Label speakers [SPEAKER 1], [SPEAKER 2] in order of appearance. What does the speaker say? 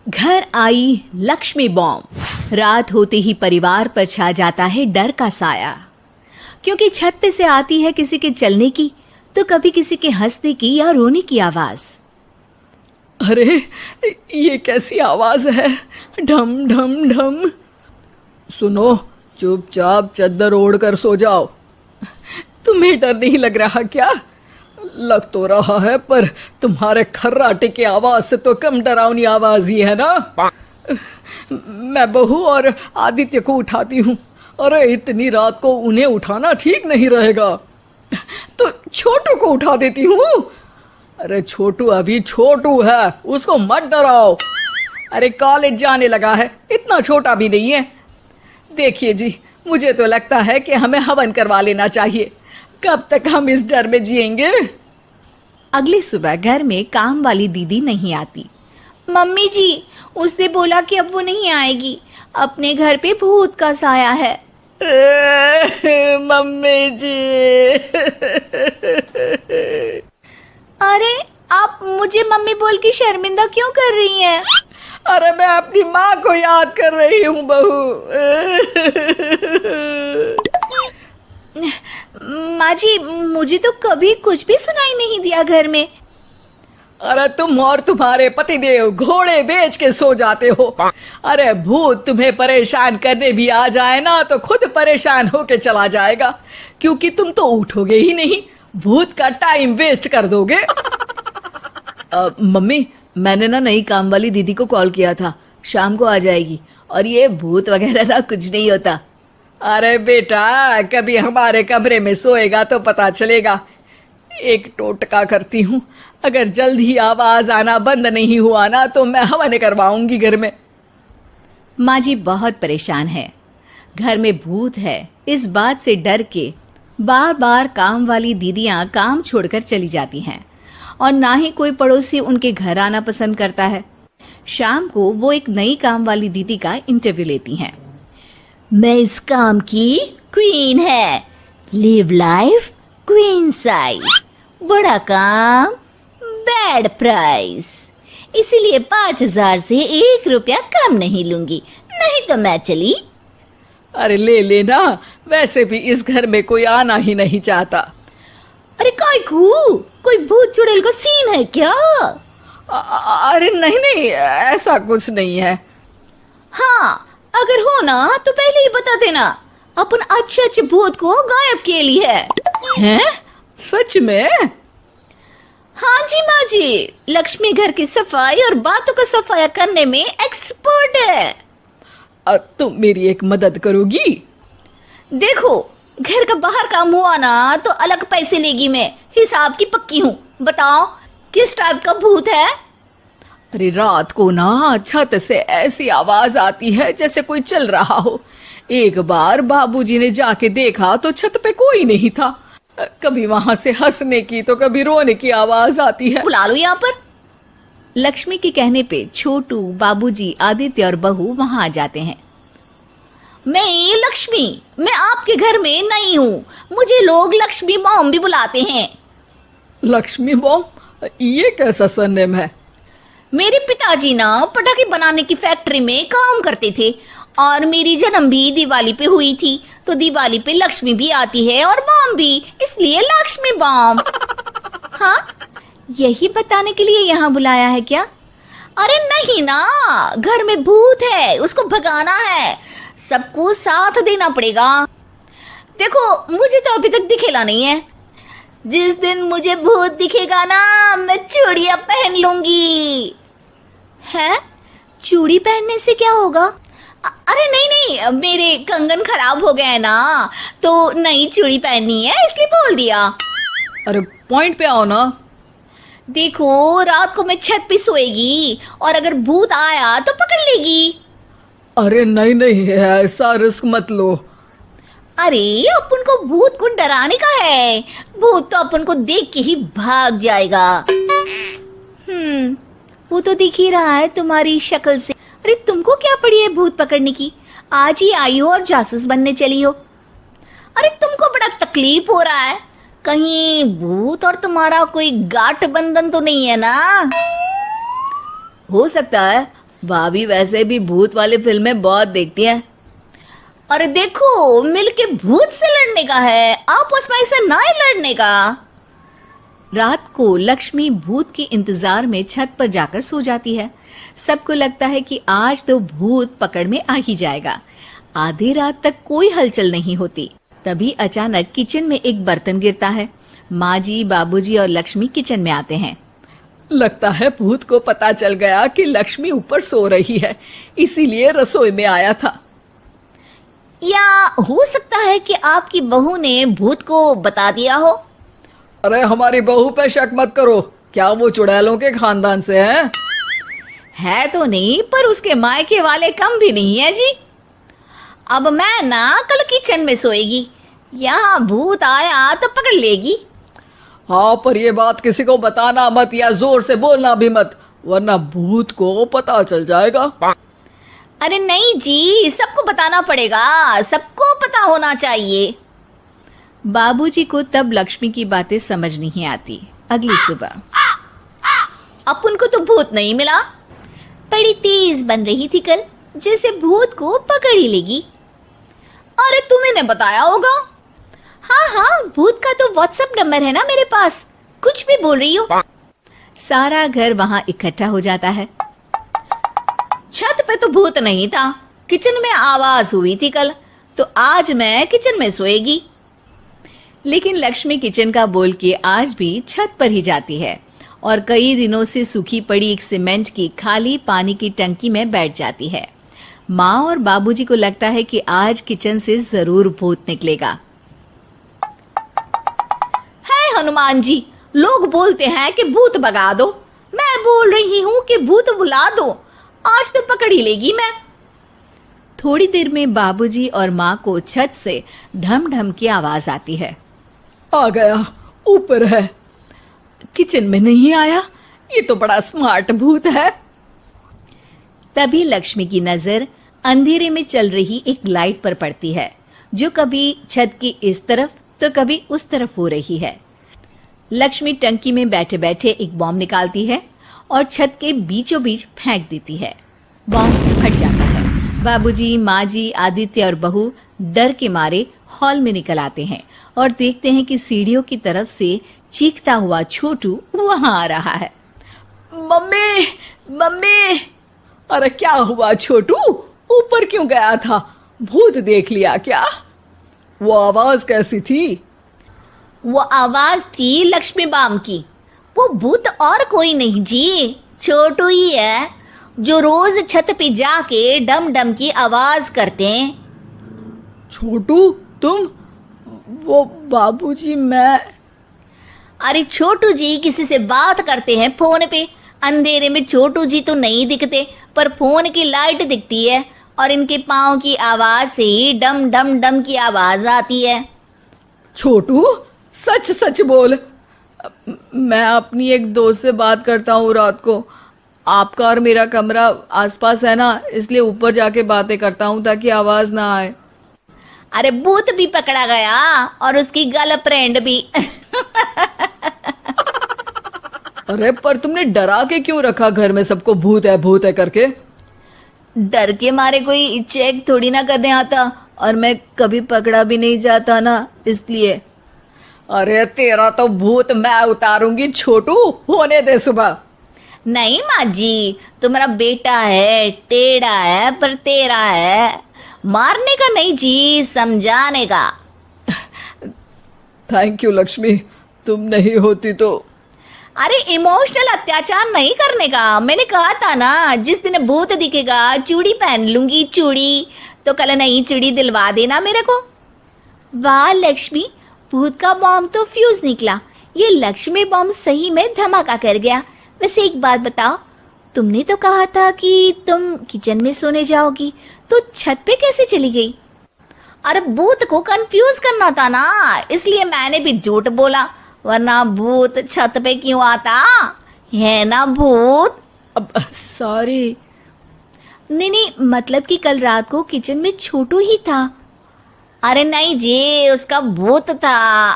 [SPEAKER 1] घर आई लक्ष्मी बॉम्ब। रात होते ही परिवार पर छा जाता है डर का साया, क्योंकि छत पे से आती है किसी के चलने की तो कभी किसी के हंसने की या रोने की आवाज।
[SPEAKER 2] अरे ये कैसी आवाज है? ढम ढम ढम। सुनो, चुपचाप चद्दर ओढ़ कर सो जाओ। तुम्हें डर नहीं लग रहा क्या? लग तो रहा है, पर तुम्हारे खर्राटे की आवाज से तो कम डरावनी आवाज ही है ना। मैं बहू और आदित्य को उठाती हूँ। अरे इतनी रात को उन्हें उठाना ठीक नहीं रहेगा, तो छोटू को उठा देती हूँ। अरे छोटू अभी छोटू है, उसको मत डराओ। अरे कॉलेज जाने लगा है, इतना छोटा भी नहीं है। देखिए जी, मुझे तो लगता है कि हमें हवन करवा लेना चाहिए। कब तक हम इस डर में जिएंगे?
[SPEAKER 1] अगली सुबह घर में काम वाली दीदी नहीं आती। मम्मी जी, उसने बोला कि अब वो नहीं आएगी, अपने घर पे भूत का साया है।
[SPEAKER 2] मम्मी जी।
[SPEAKER 1] अरे आप मुझे मम्मी बोल के शर्मिंदा क्यों कर रही हैं?
[SPEAKER 2] अरे मैं अपनी माँ को याद कर रही हूँ बहू।
[SPEAKER 1] माँ जी, मुझे तो कभी कुछ भी सुनाई नहीं दिया घर में।
[SPEAKER 2] अरे तुम और तुम्हारे पतिदेव घोड़े बेच के सो जाते हो। अरे भूत तुम्हें परेशान करने भी आ जाए ना तो खुद परेशान होके चला जाएगा, क्योंकि तुम तो उठोगे ही नहीं, भूत का टाइम वेस्ट कर दोगे। मम्मी, मैंने ना नई काम वाली दीदी को कॉल किया था, शाम को आ जाएगी, और ये भूत वगैरह ना कुछ नहीं होता। अरे बेटा, कभी हमारे कमरे में सोएगा तो पता चलेगा। एक टोटका करती हूँ, अगर जल्द ही आवाज आना बंद नहीं हुआ ना तो मैं हवन करवाऊंगी घर में।
[SPEAKER 1] माँ जी बहुत परेशान है, घर में भूत है इस बात से डर के बार बार काम वाली दीदियाँ काम छोड़कर चली जाती हैं, और ना ही कोई पड़ोसी उनके घर आना पसंद करता है। शाम को वो एक नई काम वाली दीदी का इंटरव्यू लेती हैं। मैं इस काम की क्वीन है, लिव लाइफ क्वीन साइज, बड़ा काम बैड प्राइस, इसीलिए 5,000 से 1 रुपया कम नहीं लूंगी, नहीं तो मैं चली।
[SPEAKER 2] अरे ले लेना, वैसे भी इस घर में कोई आना ही नहीं चाहता।
[SPEAKER 1] अरे कोई भूत चुड़ैल का सीन है क्या?
[SPEAKER 2] अरे नहीं नहीं, ऐसा कुछ नहीं है।
[SPEAKER 1] हाँ, अगर हो ना तो पहले ही बता देना, अपन अच्छे अच्छे भूत को गायब के लिए है।
[SPEAKER 2] हैं? सच में?
[SPEAKER 1] हाँ जी माँ जी, लक्ष्मी घर की सफाई और बातों का सफाया करने में एक्सपर्ट है।
[SPEAKER 2] तुम मेरी एक मदद करोगी?
[SPEAKER 1] देखो, घर का बाहर काम हुआ ना तो अलग पैसे लेगी, मैं हिसाब की पक्की हूँ। बताओ किस टाइप का भूत है?
[SPEAKER 2] अरे रात को ना छत से ऐसी आवाज आती है जैसे कोई चल रहा हो। एक बार बाबूजी ने जाके देखा तो छत पे कोई नहीं था। कभी वहां से हंसने की तो कभी रोने की आवाज आती है।
[SPEAKER 1] बुला लो यहाँ पर। लक्ष्मी के कहने पे छोटू, बाबूजी, आदित्य और बहू वहां आ जाते हैं। मैं लक्ष्मी, मैं आपके घर में नई हूँ, मुझे लोग लक्ष्मी मॉम भी बुलाते हैं।
[SPEAKER 2] लक्ष्मी मॉम? ये कैसा सरनेम है?
[SPEAKER 1] मेरे पिताजी ना पटाखे बनाने की फैक्ट्री में काम करते थे, और मेरी जन्म भी दिवाली पे हुई थी, तो दिवाली पे लक्ष्मी भी आती है और बॉम्ब भी, इसलिए लक्ष्मी बॉम्ब। हाँ, यही बताने के लिए यहाँ बुलाया है क्या? अरे नहीं ना, घर में भूत है, उसको भगाना है, सबको साथ देना पड़ेगा। देखो, मुझे तो अभी तक दिखेला नहीं है, जिस दिन मुझे भूत दिखेगा ना मैं चूड़ियां पहन लूंगी। है? चूड़ी पहनने से क्या होगा? अरे नहीं, मेरे कंगन खराब हो गए ना, तो नई चूड़ी पहननी है इसलिए बोल दिया।
[SPEAKER 2] अरे पॉइंट पे आओ ना।
[SPEAKER 1] देखो, रात को मैं छत पे सोएगी और अगर भूत आया तो पकड़ लेगी।
[SPEAKER 2] अरे नहीं नहीं, ऐसा रिस्क मत लो।
[SPEAKER 1] अरे अपन को भूत को डराने का है, भूत तो अपन को देख के ही भाग जाएगा। वो तो दिख ही रहा है तुम्हारी शक्ल से। अरे तुमको क्या पड़ी है भूत पकड़ने की? आज ही आई हो और जासूस बनने चली हो। अरे तुमको बड़ा तकलीफ हो रहा है, कहीं भूत और तुम्हारा कोई गांठ बंधन तो नहीं है ना?
[SPEAKER 2] हो सकता है, भाभी वैसे भी भूत वाली फिल्में बहुत देखती हैं।
[SPEAKER 1] अरे देखो, मिलके भूत से लड़ने का है, आपस में ऐसा ना ही लड़ने का।
[SPEAKER 2] रात को लक्ष्मी भूत के इंतजार में छत पर जाकर सो जाती है। सबको लगता है कि आज तो भूत पकड़ में आ ही जाएगा। आधी रात तक कोई हलचल नहीं होती। तभी अचानक किचन में एक बर्तन गिरता है। माँ जी, बाबूजी और लक्ष्मी किचन में आते हैं। लगता है भूत को पता चल गया कि लक्ष्मी ऊपर सो रही है, इसीलिए रसोई में आया था।
[SPEAKER 1] या हो सकता है कि आपकी बहू ने भूत को बता दिया हो।
[SPEAKER 2] अरे हमारी बहू पे शक मत करो, क्या वो चुड़ैलों के खानदान से है तो नहीं, पर उसके मायके वाले कम भी नहीं है जी।
[SPEAKER 1] अब मैं ना कल किचन में सोएगी, यहाँ भूत आया तो पकड़ लेगी।
[SPEAKER 2] हाँ, पर ये बात किसी को बताना मत या जोर से बोलना भी मत, वरना भूत को पता चल जाएगा।
[SPEAKER 1] अरे नहीं जी, सबको बताना पड़ेगा, सबको पता होना चाहिए।
[SPEAKER 2] बाबूजी को तब लक्ष्मी की बातें समझ नहीं आती। अगली सुबह
[SPEAKER 1] अपन को तो भूत नहीं मिला, बड़ी तेज बन रही थी कल, जैसे भूत को पकड़ ही लेगी। अरे तुम्हें ने बताया होगा। हाँ हाँ, भूत का तो व्हाट्सएप नंबर है ना मेरे पास, कुछ भी बोल रही हो।
[SPEAKER 2] सारा घर वहां इकट्ठा हो जाता है।
[SPEAKER 1] छत पे तो भूत नहीं था, किचन में आवाज हुई थी कल, तो आज मैं किचन में सोएगी।
[SPEAKER 2] लेकिन लक्ष्मी किचन का बोल के आज भी छत पर ही जाती है और कई दिनों से सूखी पड़ी एक सीमेंट की खाली पानी की टंकी में बैठ जाती है। माँ और बाबूजी को लगता है कि आज किचन से जरूर भूत निकलेगा।
[SPEAKER 1] है हनुमान जी, लोग बोलते हैं कि भूत भगा दो, मैं बोल रही हूँ कि भूत बुला दो, आज तो पकड़ ही लेगी मैं।
[SPEAKER 2] थोड़ी देर में बाबूजी और माँ को छत से ढम ढम की आवाज आती है। आ गया, ऊपर है, किचन में नहीं आया, ये तो बड़ा स्मार्ट भूत है। तभी लक्ष्मी की नजर अंधेरे में चल रही एक लाइट पर पड़ती है, जो कभी छत की इस तरफ तो कभी उस तरफ हो रही है। लक्ष्मी टंकी में बैठे बैठे एक बॉम्ब निकालती है और छत के बीचों बीच फेंक देती है। बॉम्ब फट जाता है। बाबूजी, माँ जी, आदित्य और बहू डर के मारे हॉल में निकल आते हैं और देखते हैं कि सीढ़ियों की तरफ से चीखता हुआ छोटू वहां आ रहा है। Mummy, mummy! अरे क्या हुआ छोटू, ऊपर क्यों गया था? भूत देख लिया क्या? वो आवाज कैसी थी?
[SPEAKER 1] वो आवाज थी लक्ष्मी बाम की। वो भूत और कोई नहीं जी, छोटू ही है, जो रोज छत पे जाके डम डम की आवाज करते हैं।
[SPEAKER 2] छोटू तुम? वो बाबूजी मैं।
[SPEAKER 1] अरे छोटू जी किसी से बात करते हैं फोन पे, अंधेरे में छोटू जी तो नहीं दिखते, पर फोन की लाइट दिखती है और इनके पाँव की आवाज से ही डम डम डम की आवाज आती है।
[SPEAKER 2] छोटू सच सच बोल। मैं अपनी एक दोस्त से बात करता हूँ रात को, आपका और मेरा कमरा आसपास है ना, इसलिए ऊपर जाके बातें करता हूँ ताकि आवाज ना आए।
[SPEAKER 1] अरे भूत भी पकड़ा गया और उसकी गर्लफ्रेंड भी।
[SPEAKER 2] अरे पर तुमने डरा के क्यों रखा घर में सबको भूत है करके?
[SPEAKER 1] डर के मारे कोई चेक थोड़ी ना करने आता, और मैं कभी पकड़ा भी नहीं जाता ना, इसलिए।
[SPEAKER 2] अरे तेरा तो भूत मैं उतारूंगी छोटू, होने दे सुबह।
[SPEAKER 1] नहीं माँ जी, तुम्हारा बेटा है, टेढ़ा है पर तेरा है, मारने का नहीं जी, समझाने का।
[SPEAKER 2] थैंक यू लक्ष्मी, तुम नहीं होती तो।
[SPEAKER 1] अरे इमोशनल अत्याचार नहीं करने का, मैंने कहा था ना, जिस दिन भूत दिखेगा चूड़ी पहन लूंगी, चूड़ी तो कल नई चूड़ी दिलवा देना मेरे को। वाह लक्ष्मी, भूत का बॉम्ब तो फ्यूज निकला, ये लक्ष्मी बॉम्ब सही में धमाका कर गया। वैसे एक बात बताओ, तुमने तो कहा था कि तुम किचन में सोने जाओगी, तो छत पे कैसे चली गई? अरे भूत को कंफ्यूज करना था ना, इसलिए मैंने भी झूठ बोला, वरना भूत छत पे क्यों आता है ना भूत।
[SPEAKER 2] अब सॉरी।
[SPEAKER 1] नहीं, मतलब कि कल रात को किचन में छोटू ही था। अरे नहीं जी, उसका भूत था।